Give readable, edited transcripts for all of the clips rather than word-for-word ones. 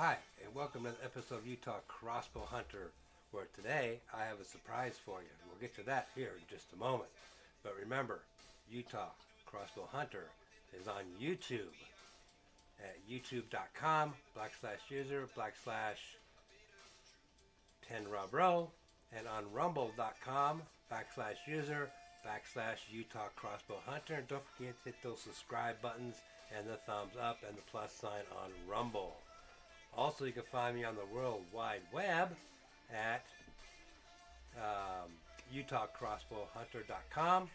Hi, and welcome to an episode of Utah Crossbow Hunter, where today I have a surprise for you. We'll get to that here in just a moment. But remember, Utah Crossbow Hunter is on YouTube at youtube.com/user/10robro and on rumble.com/user/Utah Crossbow Hunter. And don't forget to hit those subscribe buttons and the thumbs up and the plus sign on Rumble. Also, you can find me on the World Wide Web at utahcrossbowhunter.com.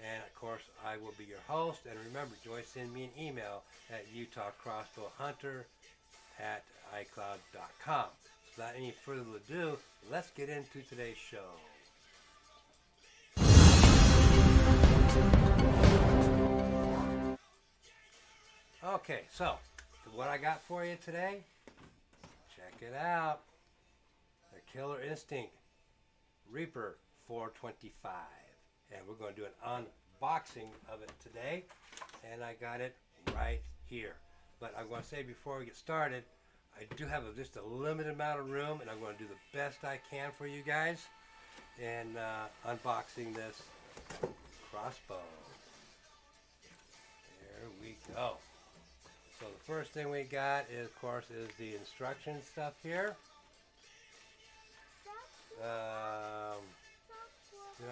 And of course, I will be your host. And remember, join send me an email at utahcrossbowhunter@icloud.com. So without any further ado, let's get into today's show. Okay, so what I got for you today, check it out. The Killer Instinct Reaper 425. And we're going to do an unboxing of it today. And I got it right here. But I'm going to say before we get started, I do have just a limited amount of room, and I'm going to do the best I can for you guys in unboxing this crossbow. There we go. So the first thing we got is, of course, is the instruction stuff here.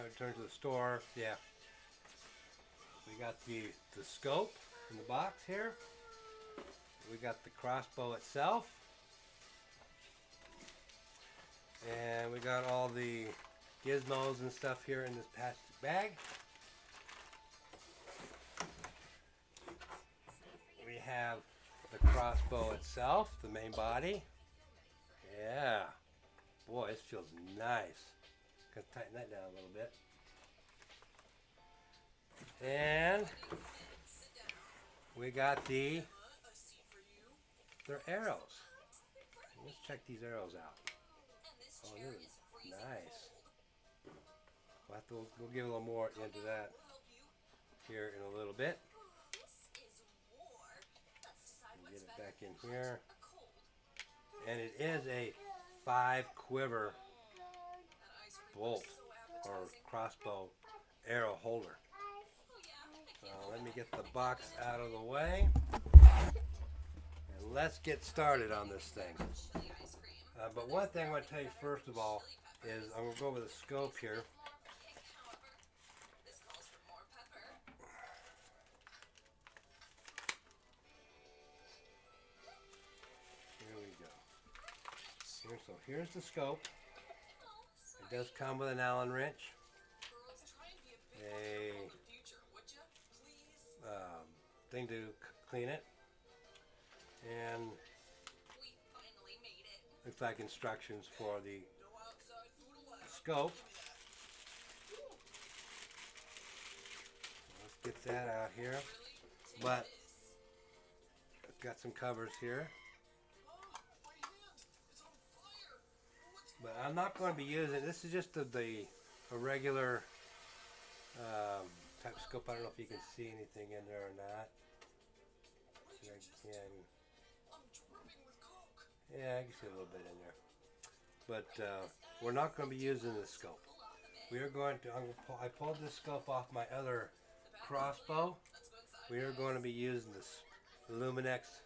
Return to the store. Yeah. We got the scope in the box here. We got the crossbow itself. And we got all the gizmos and stuff here in this plastic bag. We have the crossbow itself, the main body. Yeah. Boy, this feels nice. Gonna tighten that down a little bit. And we got their arrows. Let's check these arrows out. Oh, this is nice. We'll give a little more into that here in a little bit. Get it back in here. And it is a 5 quiver bolt or crossbow arrow holder. So let me get the box out of the way and let's get started on this thing. But one thing I want to tell you first of all is I'm going to go over the scope here. Here we go. So here's the scope. It does come with an Allen wrench, a thing to clean it, and looks like instructions for the scope. Let's get that out here. But I've got some covers here. But I'm not going to be using, this is just a regular type of scope. I don't know if you can see anything in there or not. Yeah, I can see a little bit in there. But we're not going to be using this scope. We are going to, I pulled this scope off my other crossbow. We are going to be using this Luminex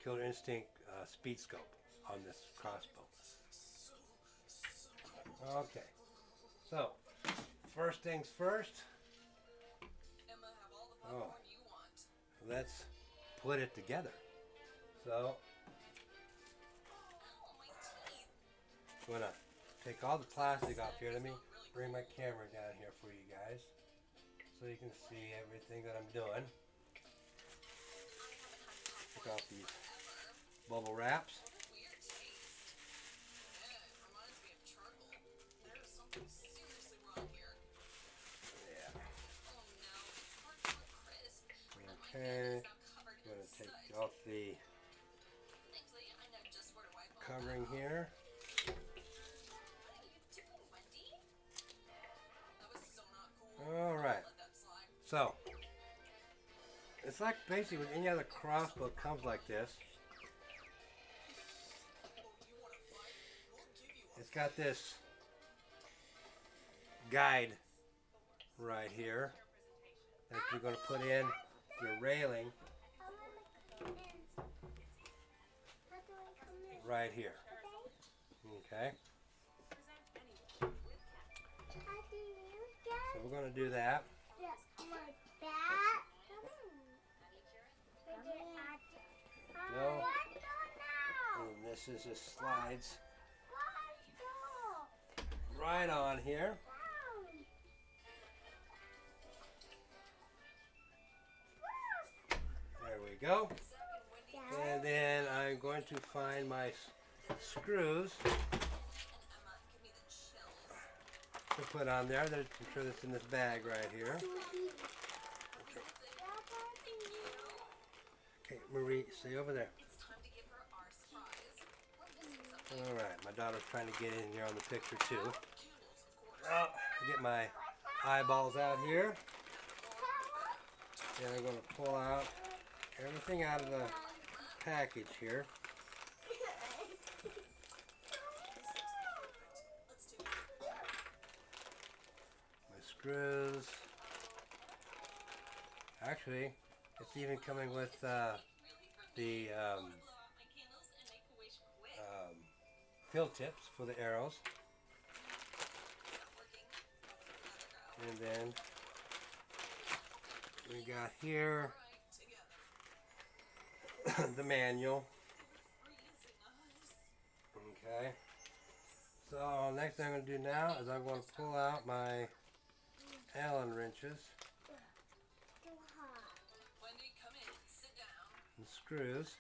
Killer Instinct speed scope on this crossbow. Okay, so first things first. Let's put it together. So I'm gonna take all the plastic off here. Let me bring my camera down here for you guys so you can see everything that I'm doing. Take off these bubble wraps. Okay, I'm going to take off the covering here. Alright, so it's like basically with any other crossbow, it comes like this. it's got this guide right here that you're going to put in your railing right here. Okay. So we're going to do that. Go. And this is just slides right on here. There we go. And then I'm going to find my screws to put on there. I'm sure that's in this bag right here. Okay, Marie, stay over there. Alright, my daughter's trying to get in here on the picture too. Oh, get my eyeballs out here. And I'm going to pull out everything out of the package here. My screws. Actually, it's even coming with the fill tips for the arrows. And then we got here the manual. Okay. So next thing I'm going to do now is I'm going to pull out my Allen wrenches and screws.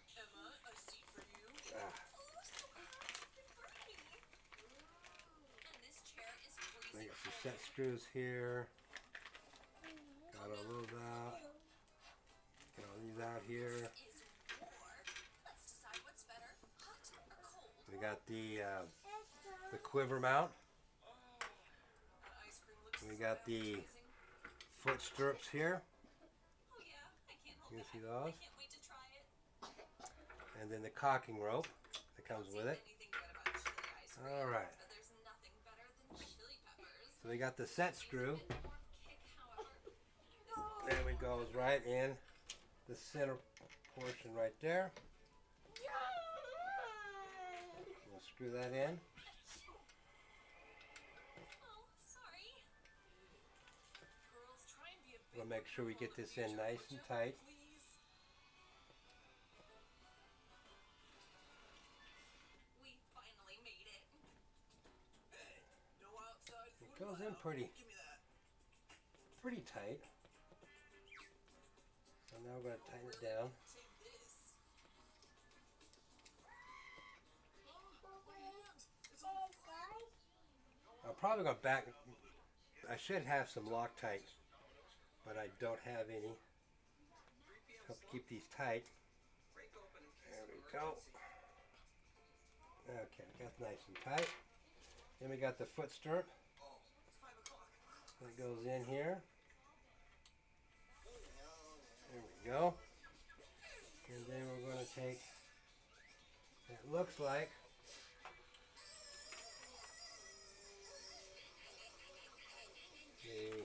I got some set screws here. Got all those out. Got all these out here. We got the quiver mount. We got the foot stirrups here. You can see those. And then the cocking rope that comes with it. Alright. So we got the set screw. There we go, goes right in the center portion right there. We'll screw that in. We'll make sure we get this in nice and tight. It goes in pretty tight. So now we're going to tighten it down. I'm probably going to back. I should have some Loctite, but I don't have any. Help keep these tight. There we go. Okay, that's nice and tight. Then we got the foot stirrup that goes in here. There we go. And then we're going to take, it looks like, the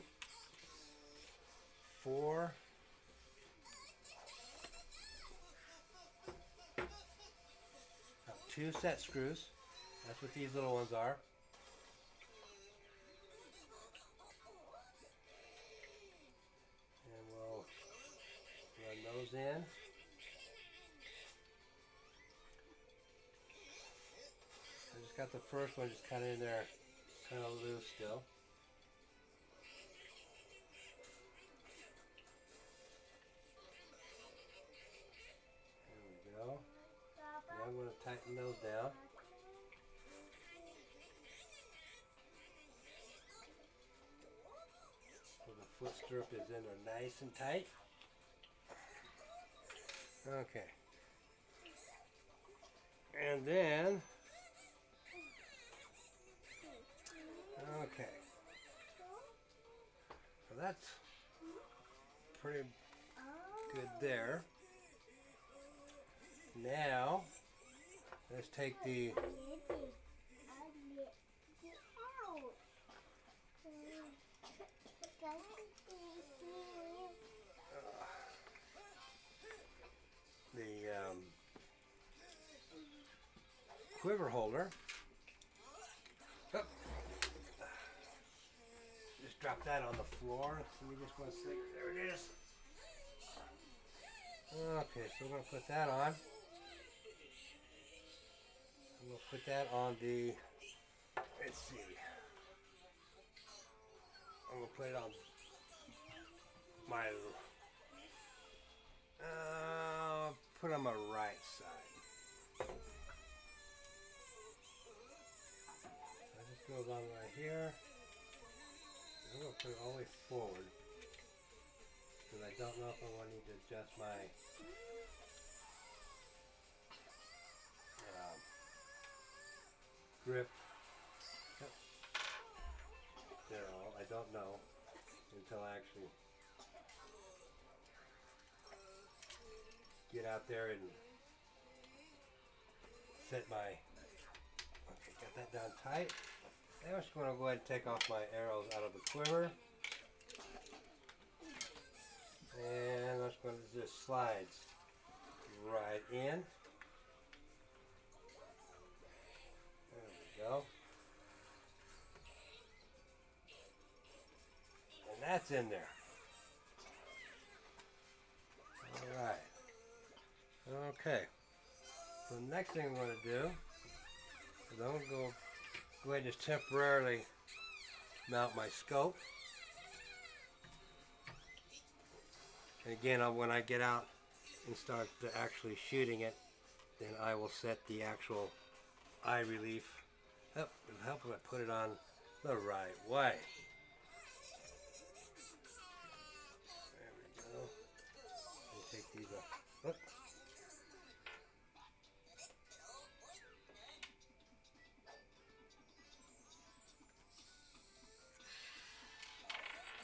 2 set screws. That's what these little ones are. And we'll run those in. I just got the first one just kind of in there, kind of loose still. There we go. Now I'm going to tighten those down. So the foot stirrup is in there nice and tight. Okay. And then, okay. So that's pretty good there. Now, let's take the the quiver holder. Oh. Just drop that on the floor. Give me just 1 second. There it is. Okay, so we're going to put that on. I'm going to put that on the, let's see. I'm going to put it on my, put it on my right side. That just goes on right here. I'm going to put it all the way forward because I don't know if I'm going to need to adjust my grip. No, I don't know until I actually get out there and set my, okay, got that down tight. Now I'm just going to go ahead and take off my arrows out of the quiver. And I'm just going to just slides right in. There we go. And that's in there. Alright. Okay. So the next thing I'm going to do is I'm going to go ahead and just temporarily mount my scope. And again, when I get out and start to actually shooting it, then I will set the actual eye relief. Oh, it'll help if I put it on the right way. There we go. Let me take these off. Oh.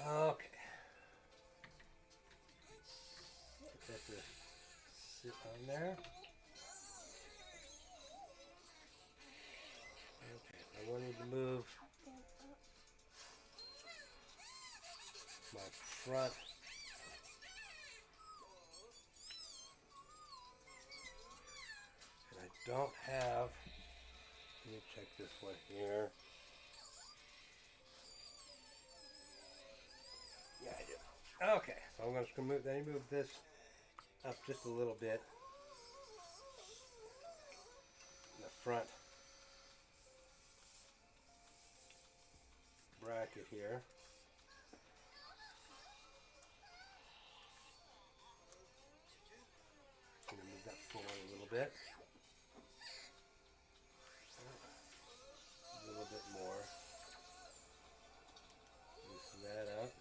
Okay. Get that to sit on there. Okay, I wanted to move my front and I don't have, let me check this one here. Yeah, I do. Okay, so I'm just going to move this up just a little bit. The front bracket here. I'm going to move that forward a little bit. A little bit more. Loosen that up.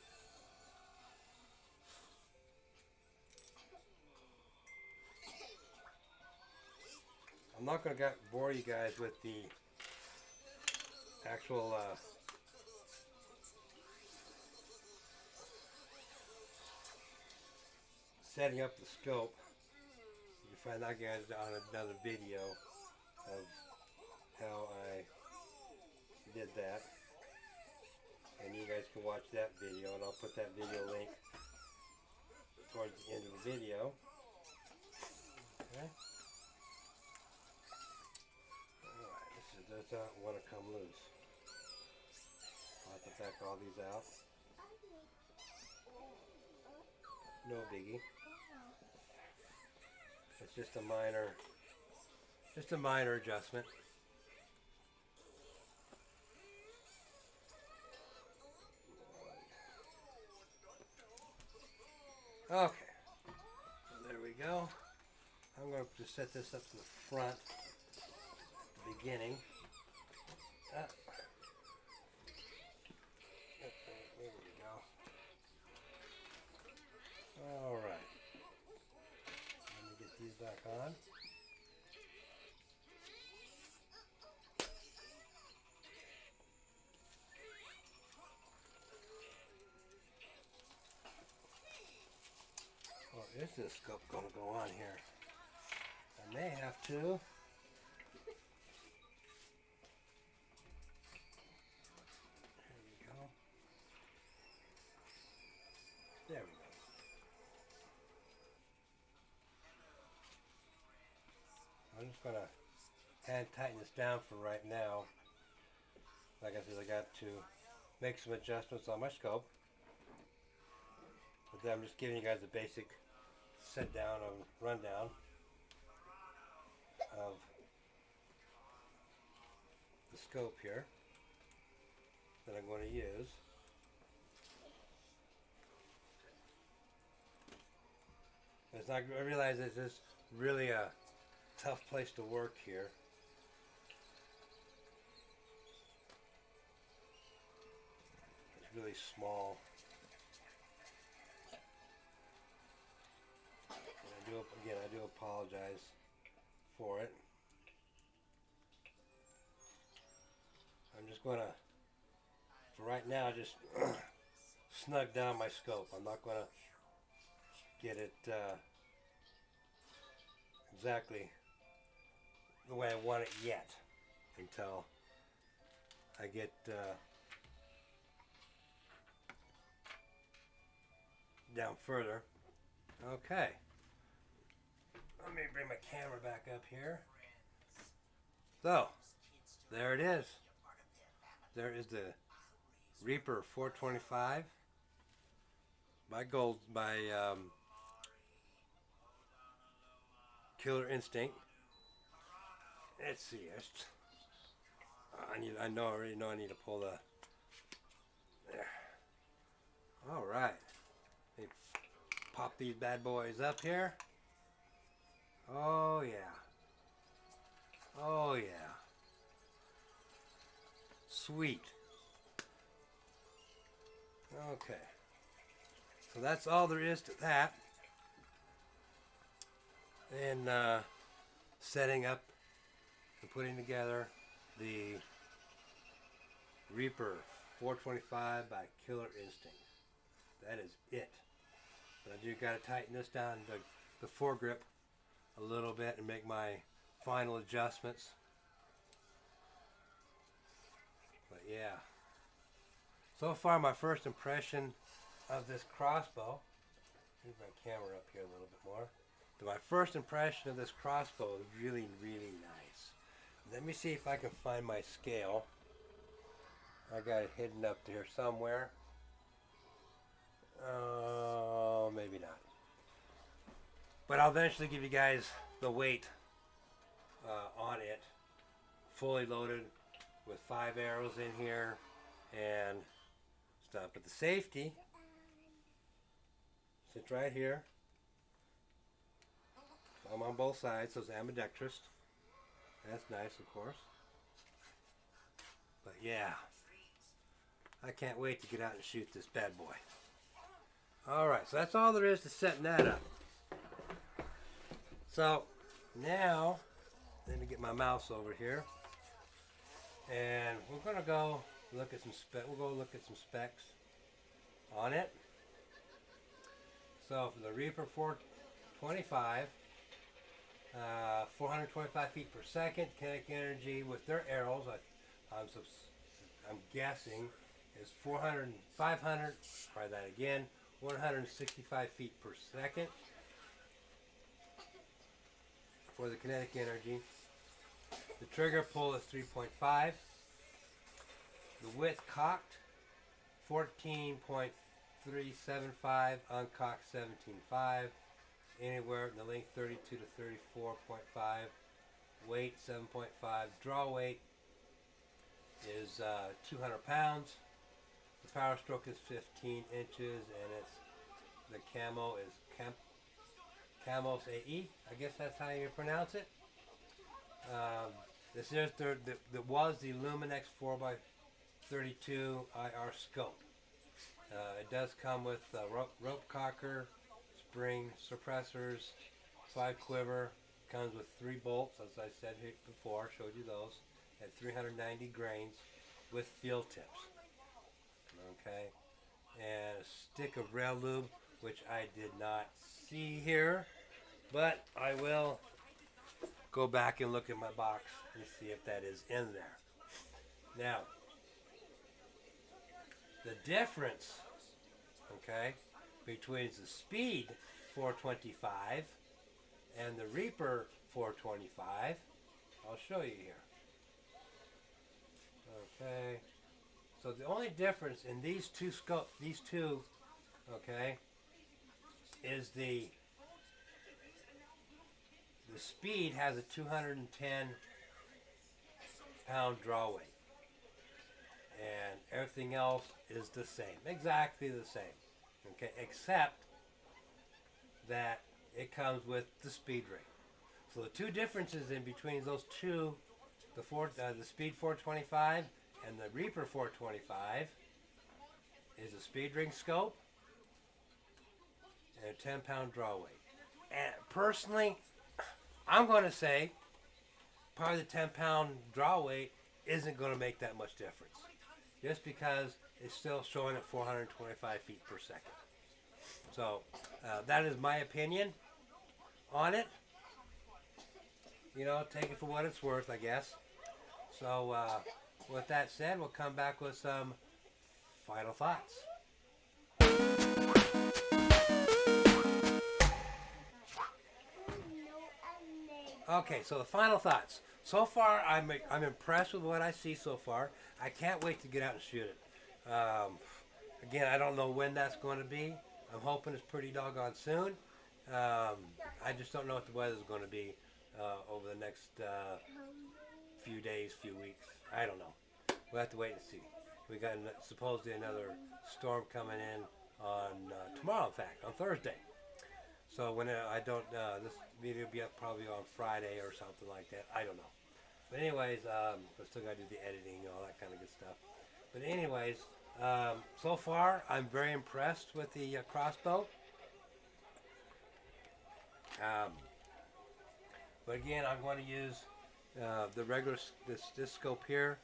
I'm not going to bore you guys with the actual setting up the scope. You can find that guys on another video of how I did that, and you guys can watch that video, and I'll put that video link towards the end of the video. Okay. Does not want to come loose. I'll have to back all these out. No biggie. It's just a minor adjustment. Okay. So there we go. I'm going to just set this up to the front at the beginning. There we go. All right. Let me get these back on. Well, is this scope going to go on here? I may have to. I'm just going to hand tighten this down for right now. Like I said, I got to make some adjustments on my scope. But then I'm just giving you guys a basic set down and rundown of the scope here that I'm going to use. It's not, I realize this is really a tough place to work here. It's really small. And I do apologize for it. I'm just going to, for right now, just snug down my scope. I'm not going to get it exactly the way I want it yet until I get down further. Okay. Let me bring my camera back up here. So, there it is. There is the Reaper 425 by Killer Instinct. Let's see. I already know I need to pull the. There. All right. Let me pop these bad boys up here. Oh yeah. Oh yeah. Sweet. Okay. So that's all there is to that. And setting up and putting together the Reaper 425 by Killer Instinct. That is it. But I do got to tighten this down, the foregrip, a little bit and make my final adjustments. But yeah. So far, my first impression of this crossbow. Move my camera up here a little bit more. My first impression of this crossbow is really, really nice. Let me see if I can find my scale. I got it hidden up here somewhere. Oh, maybe not. But I'll eventually give you guys the weight on it. Fully loaded with 5 arrows in here and stuff. But the safety sits right here. I'm on both sides, so it's ambidextrous. That's nice, of course. But yeah, I can't wait to get out and shoot this bad boy. Alright, so that's all there is to setting that up. So now, let me get my mouse over here. And we're going to go look at some specs on it. So for the Reaper 425, 425 feet per second, kinetic energy with their arrows, I'm guessing, is 500, try that again, 165 feet per second for the kinetic energy. The trigger pull is 3.5. The width cocked, 14.375, uncocked 17.5. Anywhere in the length 32 to 34.5. Weight 7.5. Draw weight is 200 pounds. The power stroke is 15 inches, and the camo is Camos AE. I guess that's how you pronounce it. This is was the Luminex 4x32 IR scope. It does come with rope cocker, spring suppressors, 5 quiver. Comes with 3 bolts, as I said before. Showed you those at 390 grains with field tips. Okay, and a stick of rail lube, which I did not see here, but I will go back and look at my box and see if that is in there. Now, the difference, okay, between the Speed 425 and the Reaper 425. I'll show you here. Okay. So the only difference in these two okay, is the speed has a 210 pound draw weight, and everything else is the same, exactly the same. Okay, except that it comes with the speed ring. So the two differences in between those two, the Speed 425 and the Reaper 425, is a speed ring scope and a 10 pound draw weight. And personally, I'm going to say probably the 10 pound draw weight isn't going to make that much difference, just because it's still showing at 425 feet per second. So that is my opinion on it. You know, take it for what it's worth, I guess. So with that said, we'll come back with some final thoughts. Okay, so the final thoughts. So far, I'm impressed with what I see so far. I can't wait to get out and shoot it. Again, I don't know when that's going to be. I'm hoping it's pretty doggone soon. I just don't know what the weather's going to be over the next few days, few weeks. I don't know. We'll have to wait and see. We got supposedly another storm coming in on tomorrow, in fact, on Thursday. So when this video will be up probably on Friday or something like that. I don't know. But anyways, I still got to do the editing and all that kind of good stuff. But anyways, so far I'm very impressed with the Crossbow. But again, I'm going to use the regular this scope here.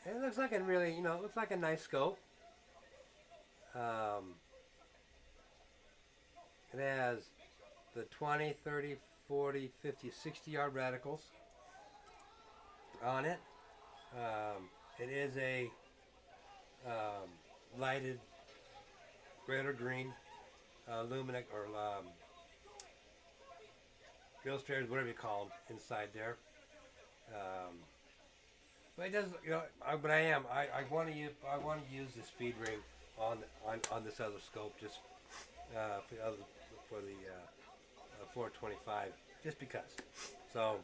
It looks like a really, it looks like a nice scope. It has the 20, 30, 40, 50, 60 yard reticles on it. It is a lighted red or green luminous or illustrators, whatever you call them, inside there. But it does, but I want to use the speed ring on this other scope, just for the 425, just because. So,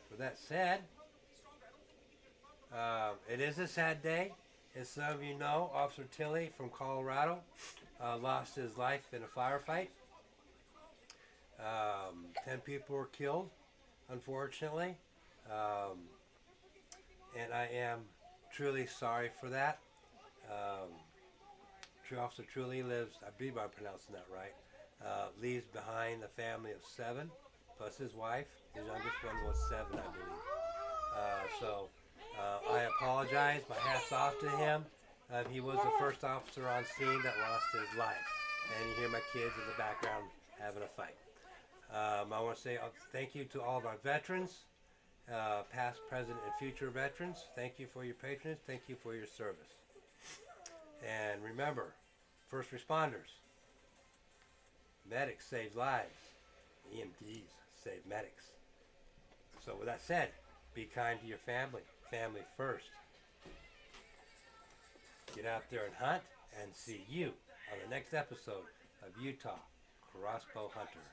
with that said, it is a sad day. As some of you know, Officer Tilley from Colorado lost his life in a firefight. 10 people were killed, unfortunately. And I am truly sorry for that. Officer truly lives, I believe I'm pronouncing that right, leaves behind a family of 7, plus his wife. His youngest one was 7, I believe. So I apologize. My hat's off to him. He was the first officer on scene that lost his life. And you hear my kids in the background having a fight. I want to say thank you to all of our veterans, past, present, and future veterans. Thank you for your patronage. Thank you for your service. And remember, first responders, medics save lives. EMTs save medics. So with that said, be kind to your family. Family first. Get out there and hunt, and see you on the next episode of Utah Crossbow Hunter.